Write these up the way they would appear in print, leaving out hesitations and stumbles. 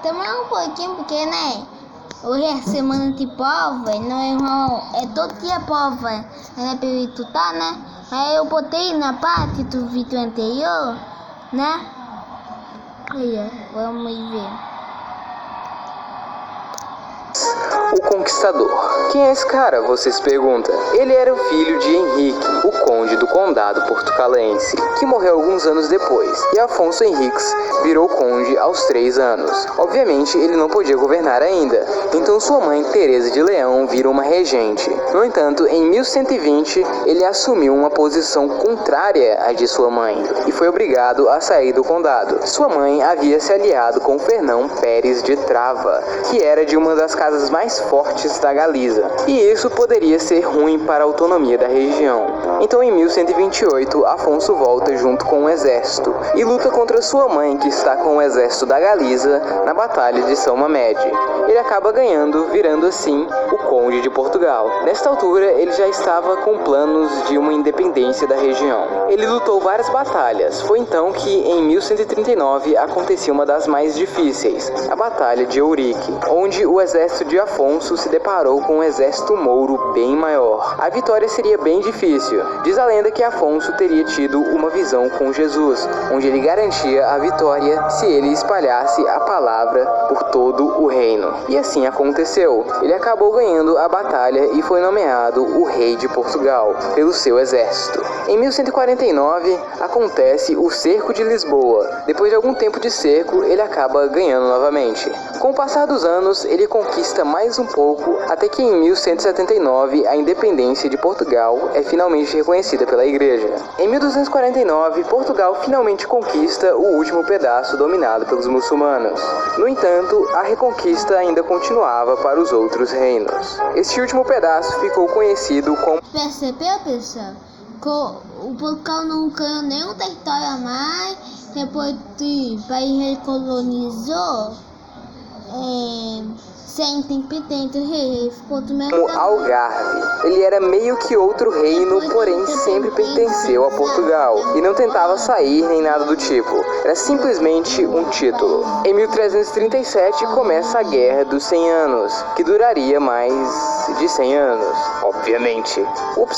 Também um pouquinho, porque, né? Hoje é semana de prova, não é irmão, é todo dia prova, né? Pra eu estudar, né? Aí eu botei na parte do vídeo anterior, né? Aí, ó, vamos ver. O Conquistador. Quem é esse cara? Você se pergunta. Ele era o filho de Henrique, o conde do condado portucalense, que morreu alguns anos depois, e Afonso Henriques virou conde aos 3 anos. Obviamente, ele não podia governar ainda, então sua mãe, Teresa de Leão, vira uma regente. No entanto, em 1120, ele assumiu uma posição contrária à de sua mãe, e foi obrigado a sair do condado. Sua mãe havia se aliado com Fernão Pérez de Trava, que era de uma das casas mais fortes da Galiza, e isso poderia ser ruim para a autonomia da região. Então, em 1128, Afonso volta junto com o exército e luta contra sua mãe, que está com o exército da Galiza, na Batalha de São Mamede. Ele acaba ganhando, virando assim o conde de Portugal. Nesta altura, ele já estava com planos de uma independência da região. Ele lutou várias batalhas. Foi então que, em 1139, acontecia uma das mais difíceis, a Batalha de Ourique, onde o exército de Afonso se deparou com um exército mouro bem maior. A vitória seria bem difícil. Diz a lenda que Afonso teria tido uma visão com Jesus, onde ele garantia a vitória se ele espalhasse a palavra por todo o reino. E assim aconteceu. Ele acabou ganhando a batalha e foi nomeado o rei de Portugal pelo seu exército. Em 1149, acontece o cerco de Lisboa. Depois de algum tempo de cerco, ele acaba ganhando novamente. Com o passar dos anos, ele conquista mais um pouco, até que em 1179 a independência de Portugal é finalmente reconhecida pela Igreja. Em 1249, Portugal finalmente conquista o último pedaço dominado pelos muçulmanos. No entanto, a reconquista ainda continuava para os outros reinos. Este último pedaço ficou conhecido como... Percebeu, pessoal? O Portugal não ganhou nenhum território a mais, depois que o país recolonizou. Sem independência, o rei ficou do mesmo como Algarve. Ele era meio que outro reino, porém sempre pertenceu a Portugal e não tentava sair nem nada do tipo. Era simplesmente um título. Em 1337 começa a Guerra dos 100 Anos, que duraria mais de 100 anos, obviamente.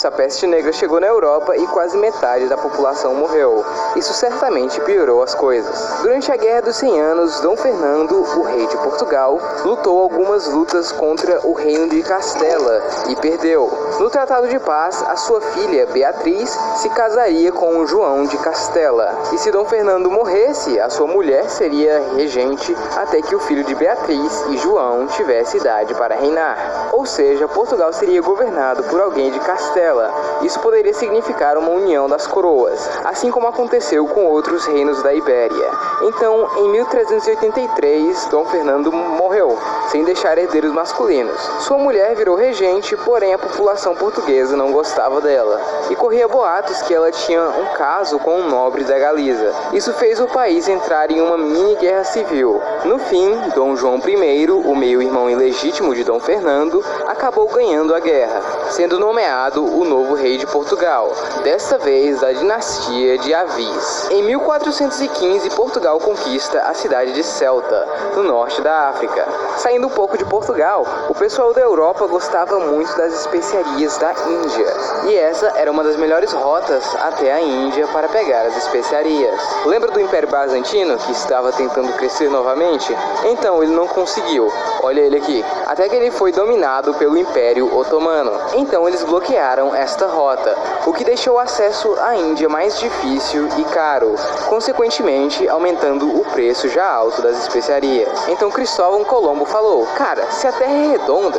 A peste negra chegou na Europa e quase metade da população morreu. Isso certamente piorou as coisas. Durante a Guerra dos 100 Anos, Dom Fernando, o rei de Portugal, lutou algumas lutas contra o reino de Castela e perdeu. No Tratado de Paz, a sua filha, Beatriz, se casaria com João de Castela. E se Dom Fernando morresse, a sua mulher seria regente até que o filho de Beatriz e João tivesse idade para reinar. Ou seja, Portugal seria governado por alguém de Castela. Isso poderia significar uma união das coroas, assim como aconteceu com outros reinos da Ibéria. Então, em 1383, Dom Fernando morreu, sem deixar herdeiros masculinos. Sua mulher virou regente, porém a população portuguesa não gostava dela, e corria boatos que ela tinha um caso com um nobre da Galiza. Isso fez o país entrar em uma mini guerra civil. No fim, Dom João I, o meio-irmão ilegítimo de Dom Fernando, acabou ganhando a guerra, sendo nomeado o novo rei de Portugal, desta vez da dinastia de Avis. Em 1415, Portugal conquista a cidade de Ceuta, no norte da África. Saindo um pouco de Portugal, o pessoal da Europa gostava muito das especiarias da Índia, e essa era uma das melhores rotas até a Índia para pegar as especiarias. Lembra do Império Bizantino, que estava tentando crescer novamente? Então ele não conseguiu, olha ele aqui, até que ele foi dominado pelo Império Otomano. Então eles bloquearam esta rota, o que deixou o acesso à Índia mais difícil e caro, consequentemente aumentando o preço já alto das especiarias. Então Cristóvão Colombo falou: cara, se a Terra é redonda,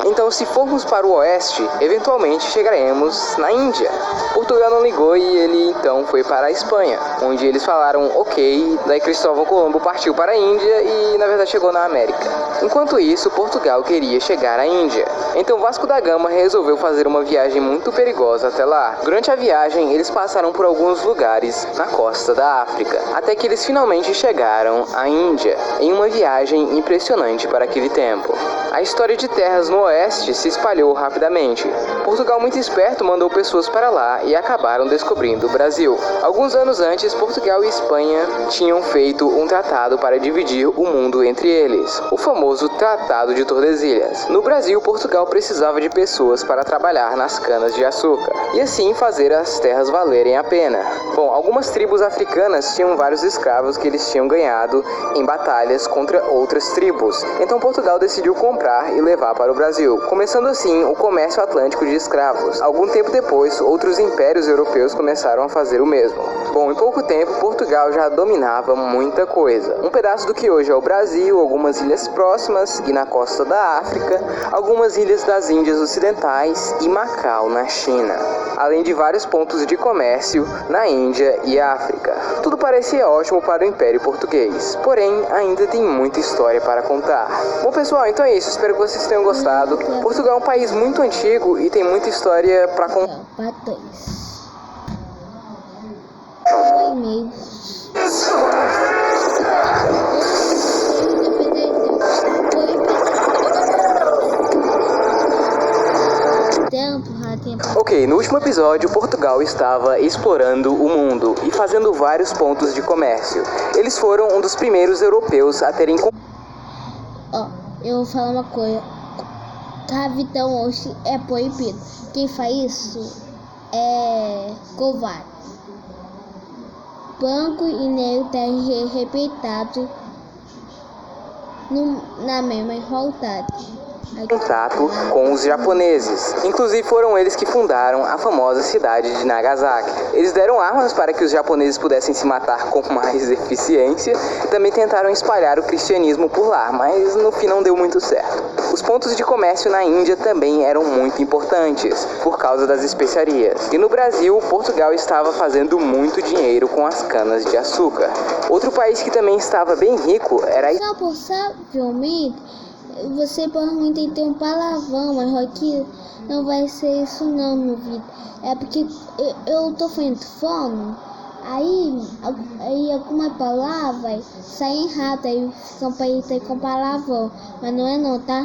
então se formos para o oeste, eventualmente chegaremos na Índia. Portugal não ligou e ele então foi para a Espanha, onde eles falaram ok, daí Cristóvão Colombo partiu para a Índia e na verdade chegou na América. Enquanto isso, Portugal queria chegar à Índia. Então Vasco da Gama resolveu fazer uma viagem muito perigosa até lá. Durante a viagem, eles passaram por alguns lugares na costa da África, até que eles finalmente chegaram à Índia, em uma viagem impressionante para aquele naquele tempo. A história de terras no oeste se espalhou rapidamente. Portugal, muito esperto, mandou pessoas para lá e acabaram descobrindo o Brasil. Alguns anos antes, Portugal e Espanha tinham feito um tratado para dividir o mundo entre eles, o famoso Tratado de Tordesilhas. No Brasil, Portugal precisava de pessoas para trabalhar nas canas de açúcar e assim fazer as terras valerem a pena. Bom, algumas tribos africanas tinham vários escravos que eles tinham ganhado em batalhas contra outras tribos. Então Portugal decidiu comprar e levar para o Brasil, começando assim o comércio atlântico de escravos. Algum tempo depois, outros impérios europeus começaram a fazer o mesmo. Bom, em pouco tempo, Portugal já dominava muita coisa. Um pedaço do que hoje é o Brasil, algumas ilhas próximas e na costa da África, algumas ilhas das Índias Ocidentais e Macau, na China, além de vários pontos de comércio na Índia e África. Tudo parecia ótimo para o Império Português, porém ainda tem muita história para contar. Bom pessoal, então é isso, espero que vocês tenham gostado. Portugal é um país muito antigo e tem muita história para contar. Ok, no último episódio, Portugal estava explorando o mundo e fazendo vários pontos de comércio. Eles foram um dos primeiros europeus a terem... Eu vou falar uma coisa. Capitão hoje é proibido. Quem faz isso é covarde. Branco e negro têm respeitado na mesma igualdade. Contato com os japoneses. Inclusive foram eles que fundaram a famosa cidade de Nagasaki. Eles deram armas para que os japoneses pudessem se matar com mais eficiência e também tentaram espalhar o cristianismo por lá, mas no fim não deu muito certo. Os pontos de comércio na Índia também eram muito importantes por causa das especiarias. E no Brasil, Portugal estava fazendo muito dinheiro com as canas de açúcar. Outro país que também estava bem rico era a... Você provavelmente entender um palavrão, mas aqui não vai ser isso não, meu vida. É porque eu tô fazendo fome, aí alguma palavra sai errada, aí são países com palavrão, mas não é não, tá?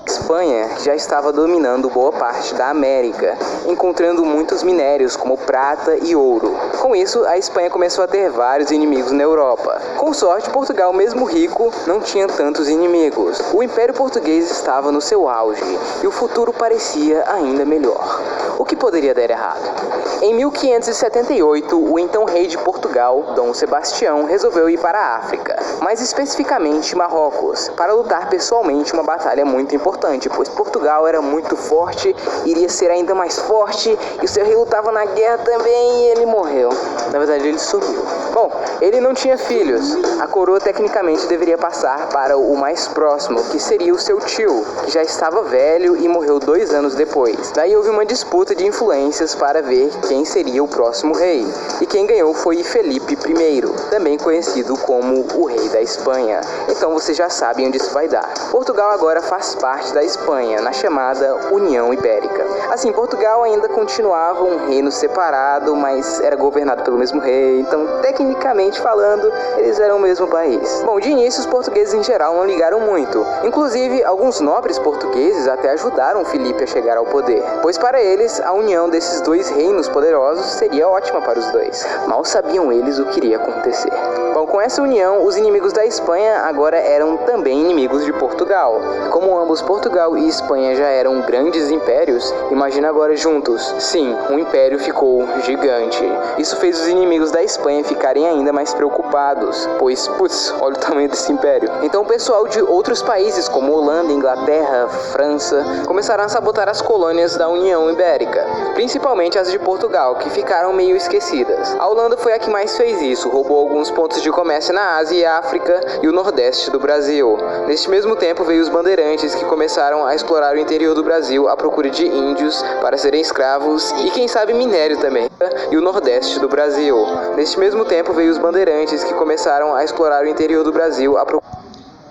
Espanha já estava dominando boa parte da América, encontrando muitos minérios como prata e ouro. Com isso, a Espanha começou a ter vários inimigos na Europa. Com sorte, Portugal, mesmo rico, não tinha tantos inimigos. O Império Português estava no seu auge e o futuro parecia ainda melhor. O que poderia dar errado? Em 1578, o então rei de Portugal, Dom Sebastião, resolveu ir para a África, mais especificamente Marrocos, para lutar pessoalmente uma batalha muito importante, pois Portugal era muito forte, iria ser ainda mais forte, e o seu rei lutava na guerra também e ele morreu. Na verdade, ele sumiu. Bom, ele não tinha filhos. A coroa tecnicamente deveria passar para o mais próximo, que seria o seu tio, que já estava velho e morreu 2 anos depois. Daí houve uma disputa de influências para ver quem seria o próximo rei. E quem ganhou foi Felipe I, também conhecido como o rei da Espanha. Então vocês já sabem onde isso vai dar. Portugal agora faz parte da Espanha, na chamada União Ibérica. Assim, Portugal ainda continuava um reino separado, mas era governado pelo mesmo rei, então tecnicamente falando, eles eram o mesmo país. Bom, de início os portugueses em geral não ligaram muito. Inclusive, alguns nobres portugueses até ajudaram Felipe a chegar ao poder, pois para eles, a união desses 2 reinos poderosos seria ótima para os dois. Mal sabiam eles o que iria acontecer. Bom, com essa união, os inimigos da Espanha agora eram também inimigos de Portugal. Como ambos Portugal e Espanha já eram grandes impérios, imagina agora juntos. Sim, um império ficou gigante. Isso fez os inimigos da Espanha ficarem ainda mais preocupados, pois, putz, olha o tamanho desse império. Então o pessoal de outros países, como Holanda, Inglaterra, França, começaram a sabotar as colônias da União Ibérica, principalmente as de Portugal, que ficaram meio esquecidas. A Holanda foi a que mais fez isso, roubou alguns pontos de comércio na Ásia e África e o Nordeste do Brasil. Neste mesmo tempo veio os bandeirantes, que começaram a explorar o interior do Brasil à procura de índios para serem escravos e quem sabe minério também, e o Nordeste do Brasil. Neste mesmo tempo veio os bandeirantes, que começaram a explorar o interior do Brasil à procura...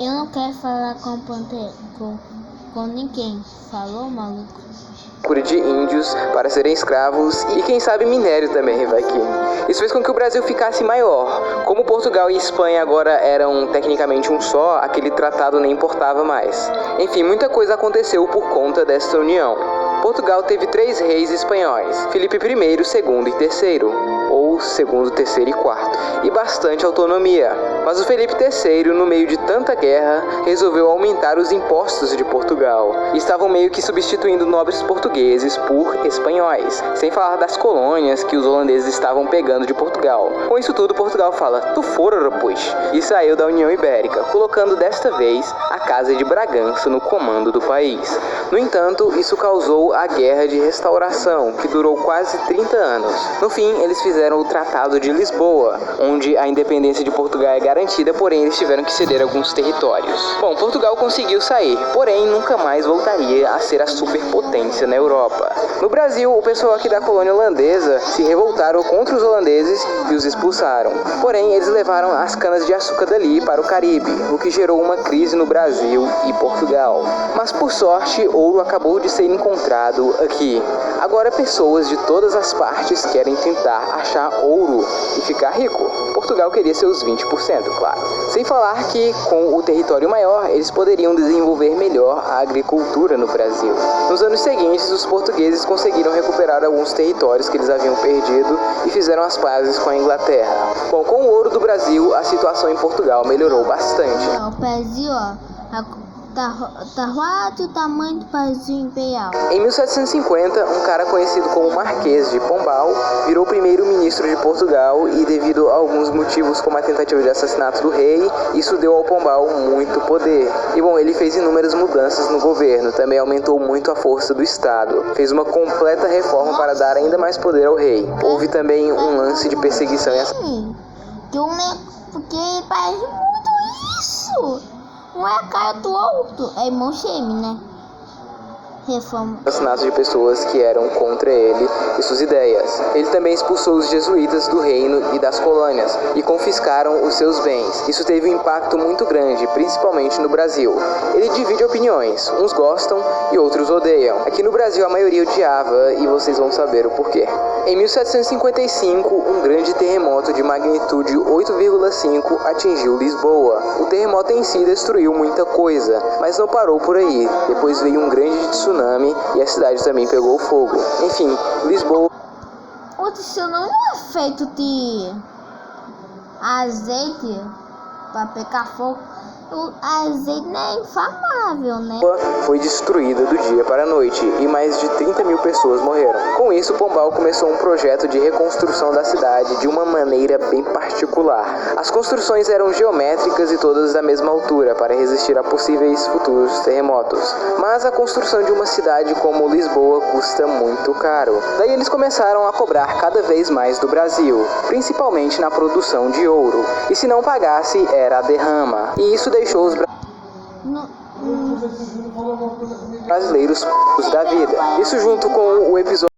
Eu não quero falar com ninguém. Falou, maluco? procura de índios para serem escravos e quem sabe minério também, vai que. Isso fez com que o Brasil ficasse maior. Como Portugal e Espanha agora eram tecnicamente um só, aquele tratado nem importava mais. Enfim, muita coisa aconteceu por conta desta união. Portugal teve 3 reis espanhóis, Filipe I, II e III, ou segundo, terceiro e quarto, e bastante autonomia. Mas o Felipe III, no meio de tanta guerra, resolveu aumentar os impostos de Portugal. E estavam meio que substituindo nobres portugueses por espanhóis, sem falar das colônias que os holandeses estavam pegando de Portugal. Com isso tudo, Portugal fala, tu fora, pois, e saiu da União Ibérica, colocando desta vez a Casa de Bragança no comando do país. No entanto, isso causou a Guerra de Restauração, que durou quase 30 anos. No fim, eles fizeram o Tratado de Lisboa, onde a independência de Portugal é garantida, porém eles tiveram que ceder alguns territórios. Bom, Portugal conseguiu sair, porém nunca mais voltaria a ser a superpotência na Europa. No Brasil, o pessoal aqui da colônia holandesa se revoltaram contra os holandeses e os expulsaram. Porém, eles levaram as canas de açúcar dali para o Caribe, o que gerou uma crise no Brasil e Portugal. Mas por sorte, ouro acabou de ser encontrado aqui. Agora pessoas de todas as partes querem tentar achar ouro e ficar rico. Portugal queria seus 20%, claro. Sem falar que, com o território maior, eles poderiam desenvolver melhor a agricultura no Brasil. Nos anos seguintes, os portugueses conseguiram recuperar alguns territórios que eles haviam perdido e fizeram as pazes com a Inglaterra. Bom, com o ouro do Brasil, a situação em Portugal melhorou bastante. O pezinho, ó. Tá quase o tamanho do pezinho imperial. Em 1750, um cara conhecido como Marquês de Pombal virou primeiro-ministro de Portugal e, devido a alguns motivos como a tentativa de assassinato do rei, isso deu ao Pombal muito poder. E bom, ele fez inúmeras mudanças no governo, também aumentou muito a força do Estado, fez uma completa reforma para dar ainda mais poder ao rei. Houve também um lance de perseguição e assassinato. Porque parece muito isso. Um é a cara do outro. É irmão gêmeo, né? Reforma. Assassinatos de pessoas que eram contra ele e suas ideias. Ele também expulsou os jesuítas do reino e das colônias e confiscaram os seus bens. Isso teve um impacto muito grande, principalmente no Brasil. Ele divide opiniões, uns gostam e outros odeiam. Aqui no Brasil a maioria odiava e vocês vão saber o porquê. Em 1755, um grande terremoto de magnitude 8,5 atingiu Lisboa. O terremoto em si destruiu muita coisa, mas não parou por aí. Depois veio um grande tsunami e a cidade também pegou fogo. Enfim, Lisboa... O tsunami não é feito de azeite para pegar fogo. O azeite não é inflamável, né? Foi destruída do dia para a noite e mais de 30 mil pessoas morreram. Com isso, Pombal começou um projeto de reconstrução da cidade de uma maneira bem particular. As construções eram geométricas e todas da mesma altura para resistir a possíveis futuros terremotos. Mas a construção de uma cidade como Lisboa custa muito caro. Daí eles começaram a cobrar cada vez mais do Brasil, principalmente na produção de ouro. E se não pagasse, era a derrama. E isso deixou os brasileiros da vida. Isso junto com o episódio